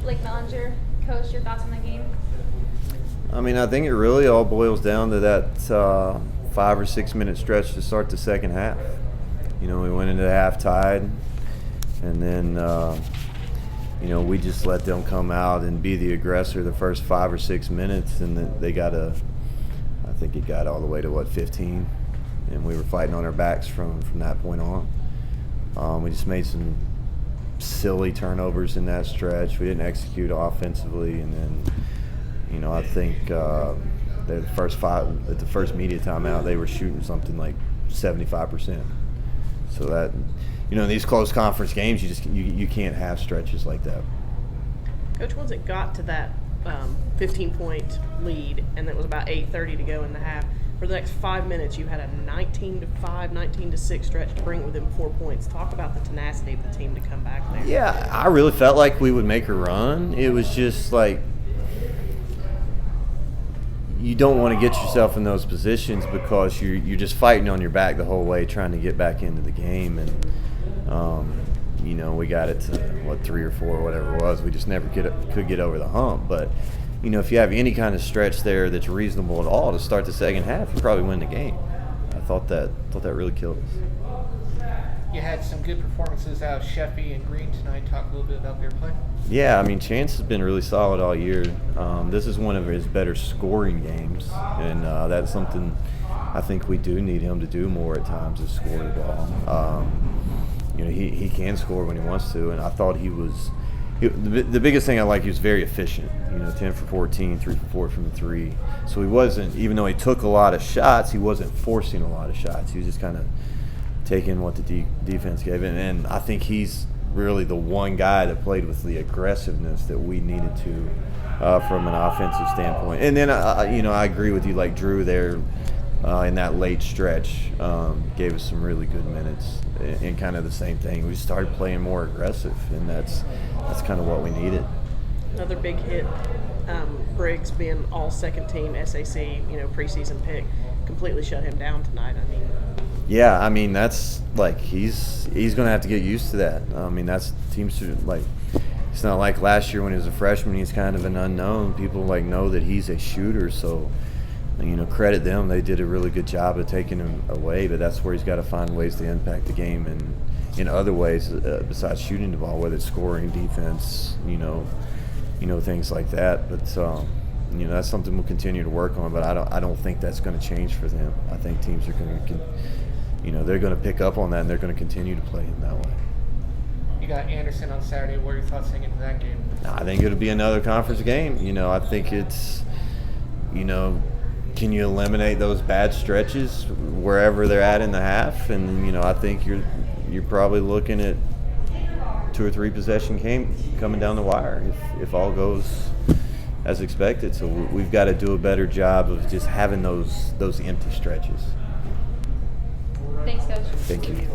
Blake Mellinger. Coach, your thoughts on the game? I mean, I think it really all boils down to that 5 or 6 minute stretch to start the second half. We went into half tied, and then we just let them come out and be the aggressor the first 5 or 6 minutes, and then I think it got all the way to 15, and we were fighting on our backs from that point on. We just made some silly turnovers in that stretch. We didn't execute offensively, and then I think the first 5 at the first media timeout they were shooting something like 75%. So that in these close conference games you can't have stretches like that. Coach, once it got to that 15-point lead and it was about 8:30 to go in the half, for the next 5 minutes you had a 19-5, 19-6 stretch to bring it within 4 points. Talk about the tenacity of the team to come back there. Yeah, I really felt like we would make a run. It was just like you don't want to get yourself in those positions because you're just fighting on your back the whole way trying to get back into the game, and we got it to 3 or 4 or whatever it was. We just never could get over the hump. But if you have any kind of stretch there that's reasonable at all to start the second half, you probably win the game. I thought that really killed us. You had some good performances out of Sheffy and Green tonight. Talk a little bit about their play. Yeah, I mean, Chance has been really solid all year. This is one of his better scoring games, and that's something I think we do need him to do more at times, is score the ball. He can score when he wants to, and I thought the biggest thing I like, he was very efficient. 10 for 14, 3 for 4 from the 3. So he wasn't, even though he took a lot of shots, he wasn't forcing a lot of shots. He was just kind of taking what the defense gave him, and I think he's really the one guy that played with the aggressiveness that we needed to from an offensive standpoint. And then I agree with you, like Drew there in that late stretch gave us some really good minutes, and kind of the same thing. We started playing more aggressive, and that's kind of what we needed. Another big hit, Briggs being all second team SAC, preseason pick, completely shut him down tonight. Yeah, I mean, that's like he's going to have to get used to that. I mean, that's teams like, it's not like last year when he was a freshman. He's kind of an unknown. People know that he's a shooter, so credit them. They did a really good job of taking him away, but that's where he's got to find ways to impact the game and in other ways besides shooting the ball, whether it's scoring, defense, things like that. But that's something we'll continue to work on. But I don't think that's going to change for them. I think teams are going to. They're going to pick up on that, and they're going to continue to play him that way. You got Anderson on Saturday. What are your thoughts heading into that game? I think it'll be another conference game. I think it's, can you eliminate those bad stretches wherever they're at in the half? And, I think you're probably looking at 2 or 3 possession game coming down the wire if all goes as expected. So we've got to do a better job of just having those empty stretches. Thanks, Coach. Thank you.